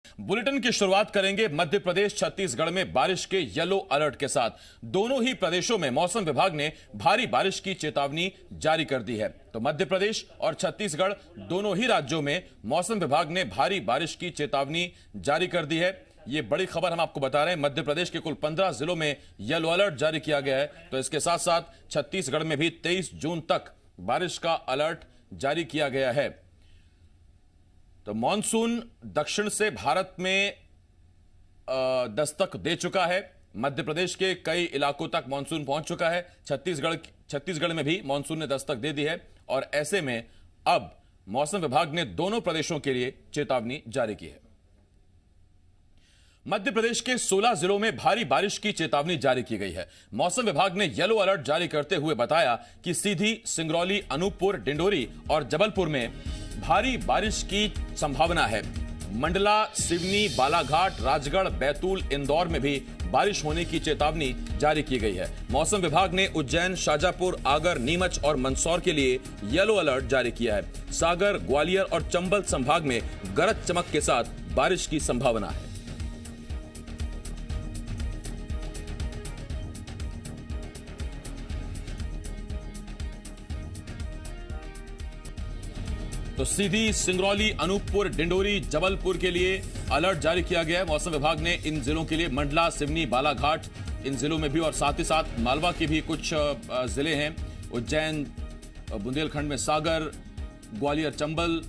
Bulletin की शुरुआत करेंगे मध्य प्रदेश छत्तीसगढ़ में बारिश के येलो अलर्ट के साथ। दोनों ही प्रदेशों में मौसम विभाग ने भारी बारिश की चेतावनी जारी कर दी है। तो मध्य प्रदेश और छत्तीसगढ़ दोनों ही राज्यों में मौसम विभाग ने भारी बारिश की चेतावनी जारी कर दी है। ये बड़ी खबर हम आपको बता रहे हैं। मध्य प्रदेश के कुल 15 जिलों में येलो अलर्ट जारी किया गया है। तो इसके साथ साथ छत्तीसगढ़ में भी 23 जून तक बारिश का अलर्ट जारी किया गया है। तो मॉनसून दक्षिण से भारत में दस्तक दे चुका है। मध्य प्रदेश के कई इलाकों तक मॉनसून पहुंच चुका है। छत्तीसगढ़ में भी मॉनसून ने दस्तक दे दी है और ऐसे में अब मौसम विभाग ने दोनों प्रदेशों के लिए चेतावनी जारी की है। मध्य प्रदेश के 16 जिलों में भारी बारिश की चेतावनी जारी की गई है। मौसम विभाग ने येलो अलर्ट जारी करते हुए बताया कि सीधी, सिंगरौली, अनूपपुर, डिंडोरी और जबलपुर में भारी बारिश की संभावना है। मंडला, सिवनी, बालाघाट, राजगढ़, बैतूल, इंदौर में भी बारिश होने की चेतावनी जारी की गई है। मौसम विभाग ने उज्जैन, शाजापुर, आगर, नीमच और मंदसौर के लिए येलो अलर्ट जारी किया है। सागर, ग्वालियर और चंबल संभाग में गरज चमक के साथ बारिश की संभावना है। तो सीधी, सिंगरौली, अनूपपुर, डिंडोरी, जबलपुर के लिए अलर्ट जारी किया गया है। मौसम विभाग ने इन जिलों के लिए मंडला, सिवनी, बालाघाट, इन जिलों में भी और साथ ही साथ मालवा के भी कुछ जिले हैं, उज्जैन, बुंदेलखंड में सागर, ग्वालियर, चंबल,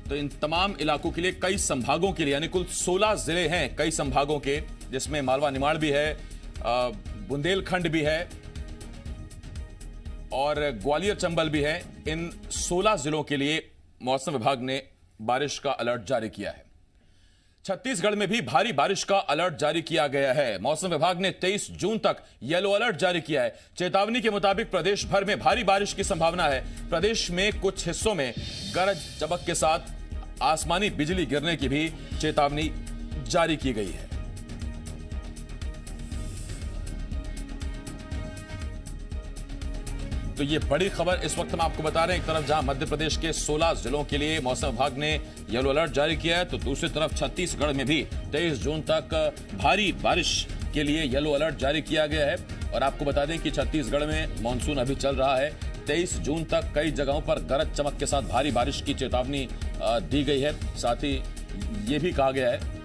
तो इन तमाम इलाकों के लिए कई संभागों के लिए यानी कुल 16 जिले हैं कई संभागों के, जिसमें मालवा निमाड़ भी है, बुंदेलखंड भी है और ग्वालियर, चंबल भी है। इन 16 जिलों के लिए मौसम विभाग ने बारिश का अलर्ट जारी किया है। छत्तीसगढ़ में भी भारी बारिश का अलर्ट जारी किया गया है। मौसम विभाग ने 23 जून तक येलो अलर्ट जारी किया है। चेतावनी के मुताबिक प्रदेश भर में भारी बारिश की संभावना है। प्रदेश में कुछ हिस्सों में गरज चमक के साथ आसमानी बिजली गिरने की भी चेतावनी जारी की गई है। तो ये बड़ी खबर इस वक्त हम आपको बता रहे हैं। एक तरफ जहां मध्य प्रदेश के 16 जिलों के लिए मौसम विभाग ने येलो अलर्ट जारी किया है, तो दूसरी तरफ छत्तीसगढ़ में भी 23 जून तक भारी बारिश के लिए येलो अलर्ट जारी किया गया है। और आपको बता दें कि छत्तीसगढ़ में मानसून अभी चल रहा है। 23 जून तक कई जगहों पर गरज चमक के साथ भारी बारिश की चेतावनी दी गई है। साथ ही ये भी कहा गया है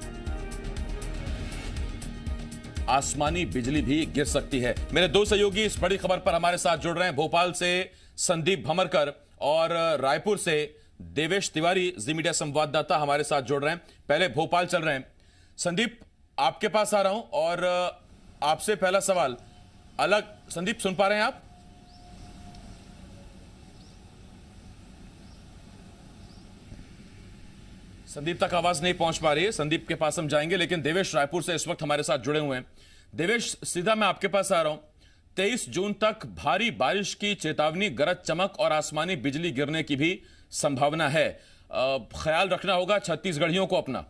आसमानी बिजली भी गिर सकती है। मेरे दो सहयोगी इस बड़ी खबर पर हमारे साथ जुड़ रहे हैं। भोपाल से संदीप भमरकर और रायपुर से देवेश तिवारी, जी मीडिया संवाददाता हमारे साथ जुड़ रहे हैं। पहले भोपाल चल रहे हैं। संदीप, आपके पास आ रहा हूं और आपसे पहला सवाल अलग। संदीप, सुन पा रहे हैं आप? संदीप तक आवाज नहीं पहुंच पा रही है। संदीप के पास हम जाएंगे, लेकिन देवेश रायपुर से इस वक्त हमारे साथ जुड़े हुए हैं। देवेश, सीधा मैं आपके पास आ रहा हूं। 23 जून तक भारी बारिश की चेतावनी, गरज चमक और आसमानी बिजली गिरने की भी संभावना है। ख्याल रखना होगा छत्तीसगढ़ियों को अपना।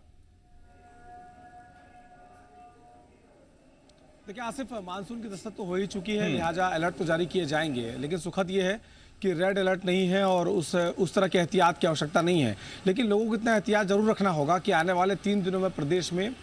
देखिए आसिफ, मानसून की दस्तक तो हो ही चुकी है, लिहाजा अलर्ट तो जारी किए जाएंगे, लेकिन सुखद ये है कि रेड अलर्ट नहीं है और उस तरह के एहतियात की आवश्यकता नहीं है। लेकिन लोगों को इतना एहतियात जरूर रखना होगा कि आने वाले 3 दिनों में प्रदेश में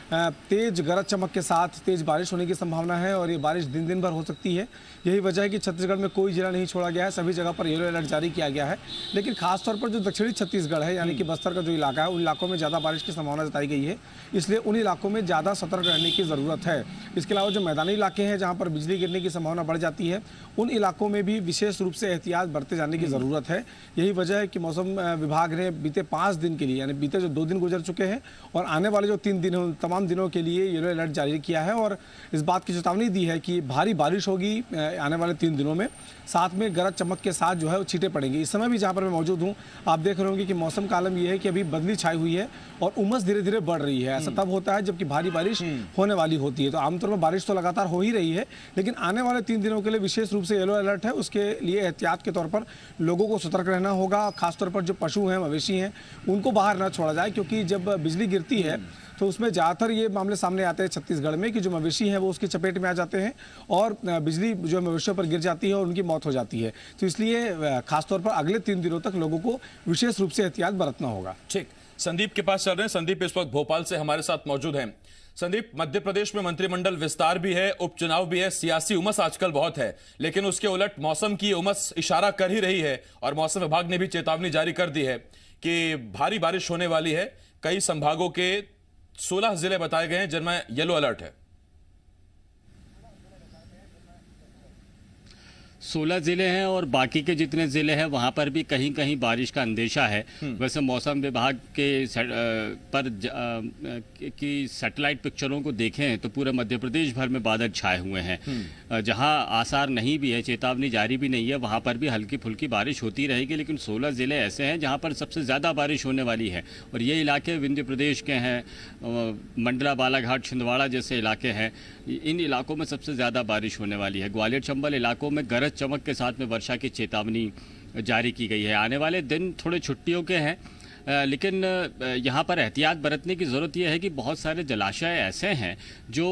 तेज गरज चमक के साथ तेज बारिश होने की संभावना है और ये बारिश दिन दिन भर हो सकती है। यही वजह है कि छत्तीसगढ़ में कोई जिला नहीं छोड़ा गया है, सभी जगह पर येलो अलर्ट जारी किया गया है। लेकिन खासतौर पर जो दक्षिणी छत्तीसगढ़ है यानी कि बस्तर का जो इलाका है, उन इलाकों में ज़्यादा बारिश की संभावना जताई गई है, इसलिए उन इलाकों में ज़्यादा सतर्क रहने की ज़रूरत है। इसके अलावा जो मैदानी इलाके हैं जहाँ पर बिजली गिरने की संभावना बढ़ जाती है, उन इलाकों में भी विशेष रूप से एहतियात बरते जाने की ज़रूरत है। यही वजह है कि मौसम विभाग ने बीते 5 दिन के लिए, यानी बीते जो 2 दिन गुजर चुके हैं और आने वाले जो 3 दिन हैं, तमाम दिनों के लिए येलो अलर्ट जारी किया है और इस बात की चेतावनी दी है कि भारी बारिश होगी आने वाले 3 दिनों में, साथ में गरज चमक के साथ जो है वो छींटे पड़ेंगी। इस समय भी जहाँ पर मैं मौजूद हूँ, आप देख रहे होंगे कि मौसम का आलम यह है कि अभी बदली छाई हुई है और उमस धीरे धीरे बढ़ रही है। ऐसा तब होता है जबकि भारी बारिश होने वाली होती है। तो आमतौर पर बारिश तो लगातार हो ही रही है, लेकिन आने वाले 3 दिनों के लिए विशेष रूप से येलो अलर्ट है। उसके लिए एहतियात के तौर पर लोगों को सतर्क रहना होगा। खासतौर पर जो पशु हैं, मवेशी हैं, उनको बाहर न छोड़ा जाए, क्योंकि जब बिजली गिरती है तो उसमें ज़्यादातर ये मामले सामने आते हैं छत्तीसगढ़ में कि जो मवेशी हैं वो उसकी चपेट में आ जाते हैं और बिजली जो मवेशियों पर गिर जाती है और उनकी मौत हो जाती है। तो इसलिए खासतौर पर अगले 3 दिनों तक लोगों को विशेष रूप से एहतियात बरतना होगा। ठीक, संदीप के पास चल रहे हैं। संदीप इस वक्त भोपाल से हमारे साथ मौजूद हैं। संदीप, मध्य प्रदेश में मंत्रिमंडल विस्तार भी है, उपचुनाव भी है, सियासी उमस आजकल बहुत है, लेकिन उसके उलट मौसम की उमस इशारा कर ही रही है और मौसम विभाग ने भी चेतावनी जारी कर दी है कि भारी बारिश होने वाली है। कई संभागों के 16 जिले बताए गए हैं जिनमें येलो अलर्ट है। 16 जिले हैं और बाकी के जितने जिले हैं वहां पर भी कहीं कहीं बारिश का अंदेशा है। वैसे मौसम विभाग के की सैटेलाइट पिक्चरों को देखें तो पूरे मध्य प्रदेश भर में बादल छाए हुए हैं। जहां आसार नहीं भी है, चेतावनी जारी भी नहीं है, वहां पर भी हल्की फुल्की बारिश होती रहेगी। लेकिन 16 जिले ऐसे हैं जहां पर सबसे ज़्यादा बारिश होने वाली है और ये इलाके विंध्य प्रदेश के हैं, मंडला, बालाघाट, छिंदवाड़ा जैसे इलाके हैं। इन इलाकों में सबसे ज़्यादा बारिश होने वाली है। ग्वालियर, चंबल इलाकों में गरज चमक के साथ में वर्षा की चेतावनी जारी की गई है। आने वाले दिन थोड़े छुट्टियों के हैं, लेकिन यहाँ पर एहतियात बरतने की ज़रूरत यह है कि बहुत सारे जलाशय ऐसे हैं जो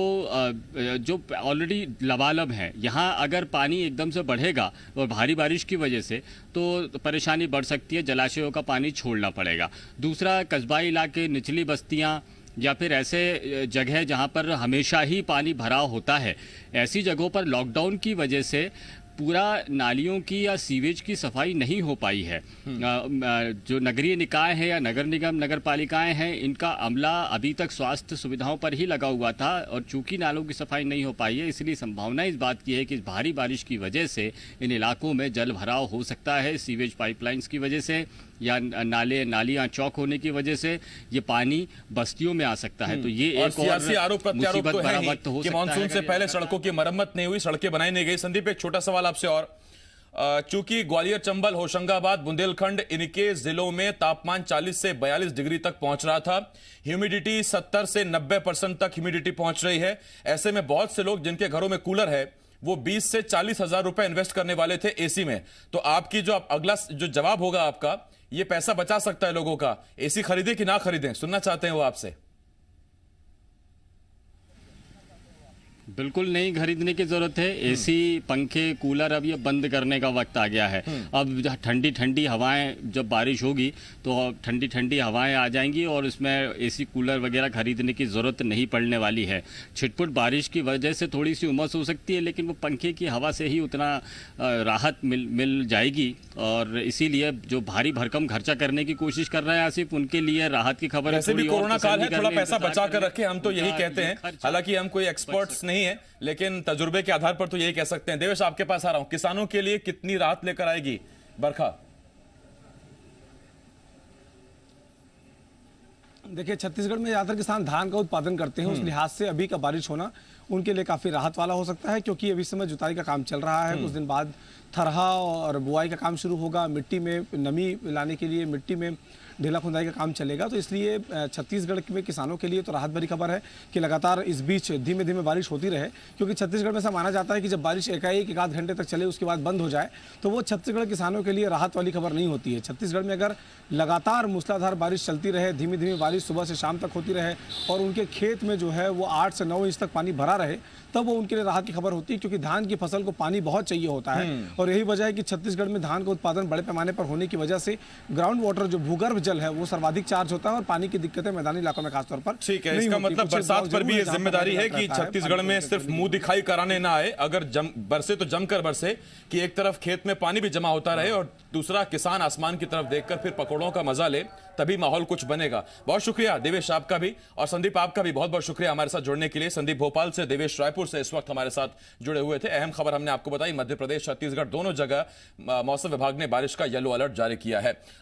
ऑलरेडी लबालब हैं। यहाँ अगर पानी एकदम से बढ़ेगा और भारी बारिश की वजह से तो परेशानी बढ़ सकती है, जलाशयों का पानी छोड़ना पड़ेगा। दूसरा, कस्बाई इलाके, निचली बस्तियाँ या फिर ऐसे जगह जहाँ पर हमेशा ही पानी भराव होता है, ऐसी जगहों पर लॉकडाउन की वजह से पूरा नालियों की या सीवेज की सफाई नहीं हो पाई है। जो नगरीय निकाय है या नगर निगम, नगर पालिकाएँ हैं, इनका अमला अभी तक स्वास्थ्य सुविधाओं पर ही लगा हुआ था और चूंकि नालों की सफाई नहीं हो पाई है, इसलिए संभावना इस बात की है कि भारी बारिश की वजह से इन इलाकों में जल भराव हो सकता है। सीवेज पाइपलाइंस की वजह से या नालियां चौक होने की वजह से ये पानी बस्तियों में आ सकता है। तो ये एक सियासी आरोप प्रत्यारोप तो है ही कि मानसून से पहले सड़कों की मरम्मत नहीं हुई, सड़कें बनाई नहीं गई। संदीप, एक छोटा सवाल आपसे और, चूंकि ग्वालियर, चंबल, होशंगाबाद, बुंदेलखंड, इनके जिलों में तापमान 40 से 42 डिग्री तक पहुंच रहा था, ह्यूमिडिटी 70 से 90% तक ह्यूमिडिटी पहुंच रही है। ऐसे में बहुत से लोग जिनके घरों में कूलर है वो 20 से 40 हजार रुपए इन्वेस्ट करने वाले थे एसी में। तो आपकी जो अगला जो जवाब होगा आपका, ये पैसा बचा सकता है लोगों का, एसी खरीदें कि ना खरीदें, सुनना चाहते हैं वो आपसे। बिल्कुल नहीं खरीदने की जरूरत है। एसी, पंखे, कूलर अब ये बंद करने का वक्त आ गया है। अब ठंडी ठंडी हवाएं, जब बारिश होगी तो ठंडी ठंडी हवाएं आ जाएंगी और इसमें एसी, कूलर वगैरह खरीदने की ज़रूरत नहीं पड़ने वाली है। छिटपुट बारिश की वजह से थोड़ी सी उमस हो सकती है, लेकिन वो पंखे की हवा से ही उतना राहत मिल जाएगी। और इसीलिए जो भारी भरकम खर्चा करने की कोशिश कर रहे हैं आसिफ, उनके लिए राहत की खबर है। वैसे भी कोरोना काल है, थोड़ा पैसा बचा कर रखें, हम तो यही कहते हैं। हालांकि हम कोई एक्सपर्ट्स नहीं है, लेकिन तजुर्बे के आधार पर तो यही कह सकते हैं। देवेश, आपके पास आ रहा हूं, किसानों के लिए कितनी राहत लेकर आएगी बरखा? देखिए, छत्तीसगढ़ में ज्यादातर किसान धान का उत्पादन करते हैं, उस लिहाज से अभी का बारिश होना उनके लिए काफी राहत वाला हो सकता है, क्योंकि अभी समय जुताई का काम चल रहा है। कुछ दिन बाद थरहा और बुआई का काम शुरू होगा। मिट्टी में नमी लाने के लिए मिट्टी में ढेला खुदाई का काम चलेगा। तो इसलिए छत्तीसगढ़ में किसानों के लिए तो राहत भरी खबर है कि लगातार इस बीच धीमे धीमे बारिश होती रहे, क्योंकि छत्तीसगढ़ में ऐसा माना जाता है कि जब बारिश एकाएक 1 आध घंटे तक चले उसके बाद बंद हो जाए तो वो छत्तीसगढ़ किसानों के लिए राहत वाली खबर नहीं होती है। छत्तीसगढ़ में अगर लगातार मूसलाधार बारिश चलती रहे, धीमी धीमी बारिश सुबह से शाम तक होती रहे और उनके खेत में जो है वो 8 से 9 इंच तक पानी भरा रहे, तब वो उनके लिए राहत की खबर होती है, क्योंकि धान की फसल को पानी बहुत चाहिए होता है। और यही वजह है कि छत्तीसगढ़ में धान का उत्पादन बड़े पैमाने पर होने की वजह से ग्राउंड वाटर, जो भूगर्भ जल है, वो सर्वाधिक चार्ज होता है और पानी की दिक्कतें मैदानी इलाकों में खासतौर पर ठीक है। इसका मतलब बरसात पर भी ये जिम्मेदारी है कि छत्तीसगढ़ में सिर्फ मुंह दिखाई कराने ना आए, अगर बरसे तो जमकर बरसे, कि एक तरफ खेत में पानी भी जमा होता रहे और दूसरा किसान आसमान की तरफ देखकर फिर पकौड़ों का मजा ले, तभी माहौल कुछ बनेगा। बहुत शुक्रिया देवेश आपका भी, और संदीप आपका भी बहुत बहुत शुक्रिया हमारे साथ जुड़ने के लिए। संदीप भोपाल से, देवेश रायपुर से इस वक्त हमारे साथ जुड़े हुए थे। अहम खबर हमने आपको बताई, मध्य प्रदेश, छत्तीसगढ़ दोनों जगह मौसम विभाग ने बारिश का येलो अलर्ट जारी किया है।